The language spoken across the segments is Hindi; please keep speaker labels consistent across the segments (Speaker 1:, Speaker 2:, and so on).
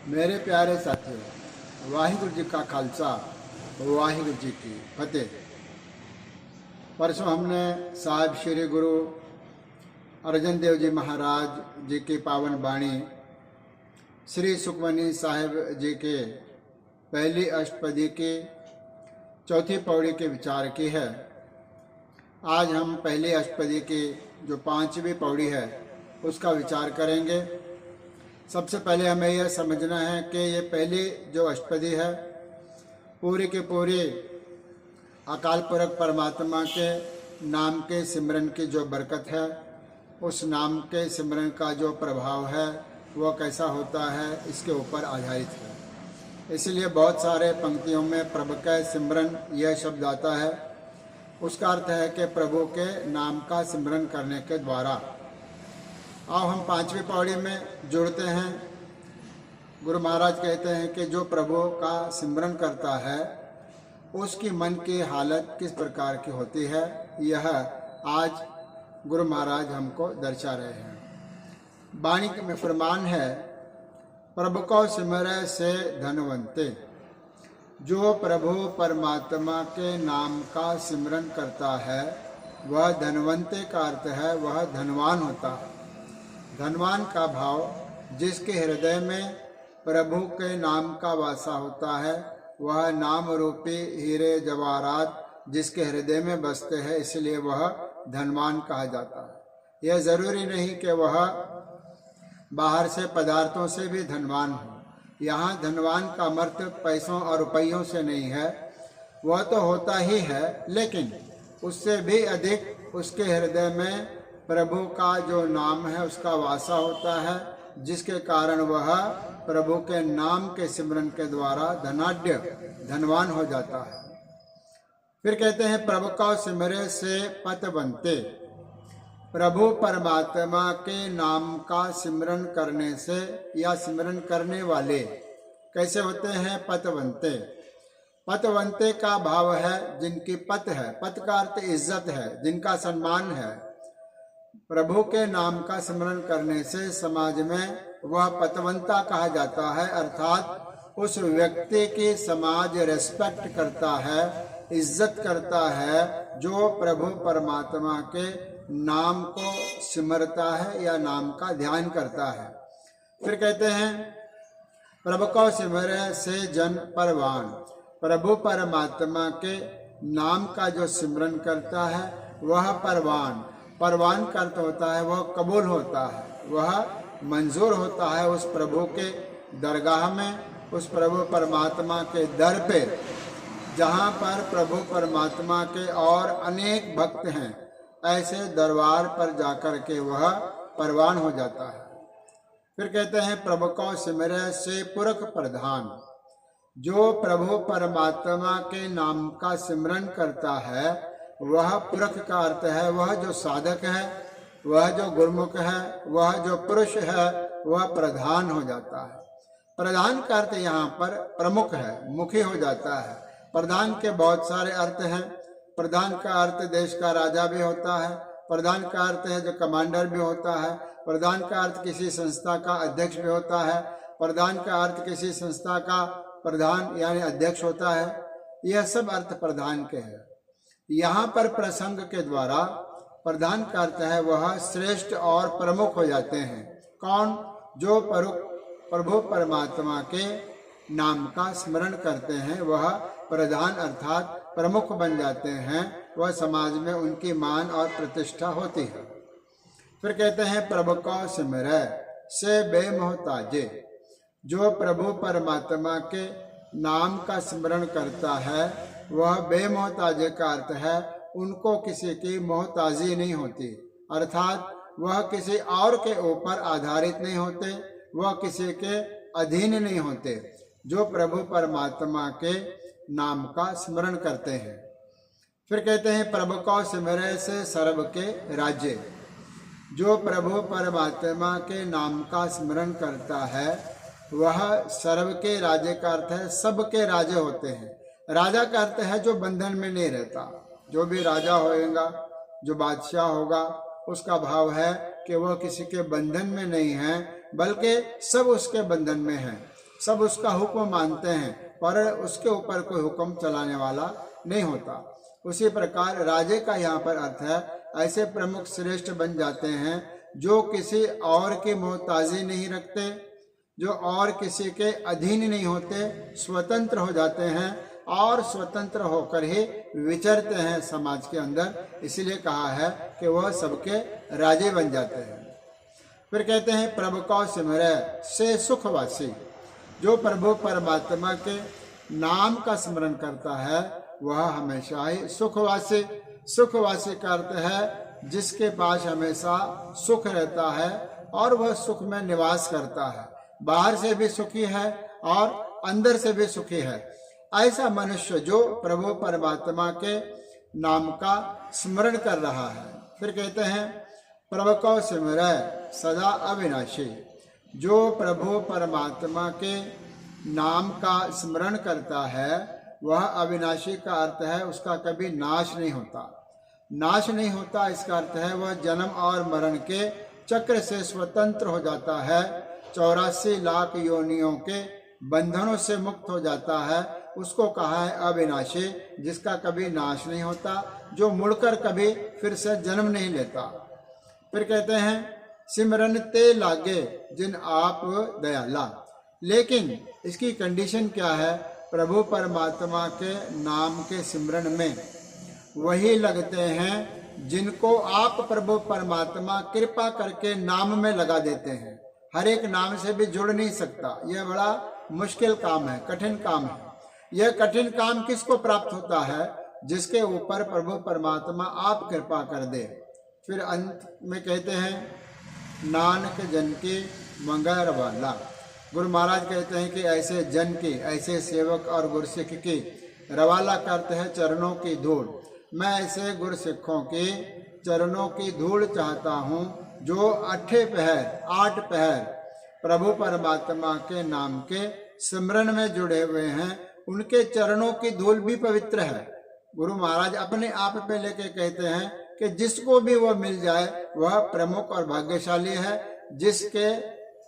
Speaker 1: मेरे प्यारे साथियों, वाहिगुरु जी का खालसा, वाहिगुरु जी की फतेह। परसों हमने साहिब श्री गुरु अर्जन देव जी महाराज जी की पावन वाणी श्री सुखमनी साहिब जी के पहली अष्टपदी की चौथी पौड़ी के विचार की है। आज हम पहली अष्टपदी की जो पांचवी पौड़ी है उसका विचार करेंगे। सबसे पहले हमें यह समझना है कि ये पहली जो अष्टपदी है पूरी की पूरी अकाल पुरख परमात्मा के नाम के सिमरन की जो बरकत है, उस नाम के सिमरन का जो प्रभाव है वह कैसा होता है, इसके ऊपर आधारित है। इसलिए बहुत सारे पंक्तियों में प्रभु के सिमरन यह शब्द आता है। उसका अर्थ है कि प्रभु के नाम का सिमरन करने के द्वारा। अब हम पांचवी पौड़ी में जुड़ते हैं। गुरु महाराज कहते हैं कि जो प्रभु का सिमरन करता है उसकी मन की हालत किस प्रकार की होती है, यह आज गुरु महाराज हमको दर्शा रहे हैं। वाणी में फरमान है, प्रभु को सिमरे से धनवंते। जो प्रभु परमात्मा के नाम का सिमरन करता है वह धनवंते का अर्थ है वह धनवान होता है। धनवान का भाव जिसके हृदय में प्रभु के नाम का वासा होता है, वह नाम रूपी हीरे जवाहरात जिसके हृदय में बसते हैं, इसलिए वह धनवान कहा जाता है। यह जरूरी नहीं कि वह बाहर से पदार्थों से भी धनवान हो। यहाँ धनवान का अर्थ पैसों और रुपयों से नहीं है, वह तो होता ही है, लेकिन उससे भी अधिक उसके हृदय में प्रभु का जो नाम है उसका वासा होता है, जिसके कारण वह प्रभु के नाम के सिमरन के द्वारा धनाढ्य धनवान हो जाता है। फिर कहते हैं, प्रभु का सिमरे से पत बनते। प्रभु परमात्मा के नाम का सिमरन करने से या सिमरन करने वाले कैसे होते हैं? पत बनते। पत बनते का भाव है जिनकी पत है। पत का अर्थ इज्जत है, जिनका सम्मान है। प्रभु के नाम का सिमरन करने से समाज में वह पतवंता कहा जाता है, अर्थात उस व्यक्ति की समाज रेस्पेक्ट करता है, इज्जत करता है, जो प्रभु परमात्मा के नाम को सिमरता है या नाम का ध्यान करता है। फिर कहते हैं, प्रभु को सिमरे से जन परवान। प्रभु परमात्मा के नाम का जो सिमरन करता है वह परवान। परवान का अर्थ होता है वह कबूल होता है, वह मंजूर होता है उस प्रभु के दरगाह में, उस प्रभु परमात्मा के दर पे, जहाँ पर प्रभु परमात्मा के और अनेक भक्त हैं। ऐसे दरबार पर जाकर के वह परवान हो जाता है। फिर कहते हैं, प्रभु को सिमरे से पुरख प्रधान। जो प्रभु परमात्मा के नाम का सिमरन करता है वह पुरख का अर्थ है वह जो साधक है, वह जो गुरुमुख है, वह जो पुरुष है, वह प्रधान हो जाता है। प्रधान का अर्थ यहाँ पर प्रमुख है, मुखी हो जाता है। प्रधान के बहुत सारे अर्थ हैं। प्रधान का अर्थ देश का राजा भी होता है। प्रधान का अर्थ है जो कमांडर भी होता है। प्रधान का अर्थ किसी संस्था का अध्यक्ष भी होता है। प्रधान का अर्थ किसी संस्था का प्रधान यानी अध्यक्ष होता है। यह सब अर्थ प्रधान के हैं। यहाँ पर प्रसंग के द्वारा प्रधान का अर्थ है वह श्रेष्ठ और प्रमुख हो जाते हैं। कौन? जो प्रभु परमात्मा के नाम का स्मरण करते हैं वह प्रधान अर्थात प्रमुख बन जाते हैं। वह समाज में उनकी मान और प्रतिष्ठा होती है। फिर कहते हैं, प्रभु को सिमरे से बेमोहताजे। जो प्रभु परमात्मा के नाम का स्मरण करता है वह बेमोहताजे का अर्थ है उनको किसी की मोहताजी नहीं होती, अर्थात वह किसी और के ऊपर आधारित नहीं होते, वह किसी के अधीन नहीं होते। जो प्रभु परमात्मा के नाम का स्मरण करते हैं। फिर कहते हैं, प्रभु को सिमरे से सर्व के राज्य। जो प्रभु परमात्मा के नाम का स्मरण करता है वह सर्व के राज्य का अर्थ है सबके राजे होते हैं। राजा का अर्थ है जो बंधन में नहीं रहता। जो भी राजा होएगा, जो बादशाह होगा, उसका भाव है कि वह किसी के बंधन में नहीं है, बल्कि सब उसके बंधन में हैं। सब उसका हुक्म मानते हैं, पर उसके ऊपर कोई हुक्म चलाने वाला नहीं होता। उसी प्रकार राजे का यहाँ पर अर्थ है ऐसे प्रमुख श्रेष्ठ बन जाते हैं जो किसी और की मोहताजी नहीं रखते, जो और किसी के अधीन नहीं होते, स्वतंत्र हो जाते हैं और स्वतंत्र होकर ही विचरते हैं समाज के अंदर। इसीलिए कहा है कि वह सबके राजे बन जाते हैं। फिर कहते हैं प्रभु को सिमरे से सुखवासी। जो प्रभु परमात्मा के नाम का स्मरण करता है वह हमेशा ही सुखवासी। सुखवासी का अर्थ है जिसके पास हमेशा सुख रहता है और वह सुख में निवास करता है, बाहर से भी सुखी है और अंदर से भी सुखी है। ऐसा मनुष्य जो प्रभु परमात्मा के नाम का स्मरण कर रहा है। फिर कहते हैं प्रभु को सिमरे सदा अविनाशी। जो प्रभु परमात्मा के नाम का स्मरण करता है वह अविनाशी का अर्थ है उसका कभी नाश नहीं होता। नाश नहीं होता इसका अर्थ है वह जन्म और मरण के चक्र से स्वतंत्र हो जाता है, 84 लाख योनियों के बंधनों से मुक्त हो जाता है। उसको कहा है अविनाशी, जिसका कभी नाश नहीं होता, जो मुड़कर कभी फिर से जन्म नहीं लेता। फिर कहते हैं सिमरन ते लागे जिन आप दयाला। लेकिन इसकी कंडीशन क्या है? प्रभु परमात्मा के नाम के सिमरन में वही लगते हैं जिनको आप प्रभु परमात्मा कृपा करके नाम में लगा देते हैं। हर एक नाम से भी जुड़ नहीं सकता, यह बड़ा मुश्किल काम है, कठिन काम है। यह कठिन काम किसको प्राप्त होता है? जिसके ऊपर प्रभु परमात्मा आप कृपा कर दे। फिर अंत में कहते हैं नानक जन के मंगर वाला। गुरु महाराज कहते हैं कि ऐसे जन की, ऐसे सेवक और गुरसिख की, रवाला करते हैं चरणों की धूल। मैं ऐसे गुरसिखों के चरणों की धूल चाहता हूँ जो 8 पहर प्रभु परमात्मा के नाम के सिमरन में जुड़े हुए हैं। उनके चरणों की धूल भी पवित्र है। गुरु महाराज अपने आप पे लेके कहते हैं कि जिसको भी वह मिल जाए वह प्रमुख और भाग्यशाली है, जिसके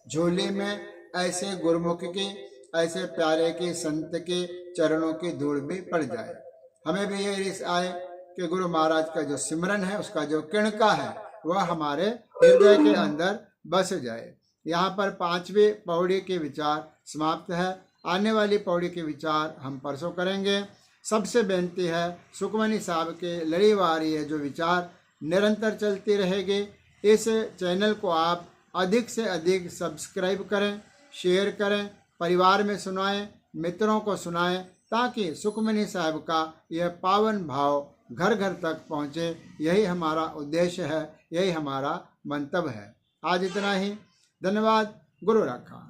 Speaker 1: झोली में ऐसे गुरुमुख की, ऐसे प्यारे की, संत के चरणों की धूल भी पड़ जाए। हमें भी ये रिस आए कि गुरु महाराज का जो सिमरन है, उसका जो किणका है, वह हमारे हृदय के अंदर बस जाए। यहाँ पर 5वीं पौड़ी के विचार समाप्त है। आने वाली पौड़ी के विचार हम परसों करेंगे। सबसे बेनती है सुखमनी साहब के लड़ीवार ये जो विचार निरंतर चलती रहेगी। इस चैनल को आप अधिक से अधिक सब्सक्राइब करें, शेयर करें, परिवार में सुनाएं, मित्रों को सुनाएं, ताकि सुखमनी साहब का यह पावन भाव घर घर तक पहुँचे। यही हमारा उद्देश्य है, यही हमारा मंतव्य है। आज इतना ही। धन्यवाद। गुरु रखा।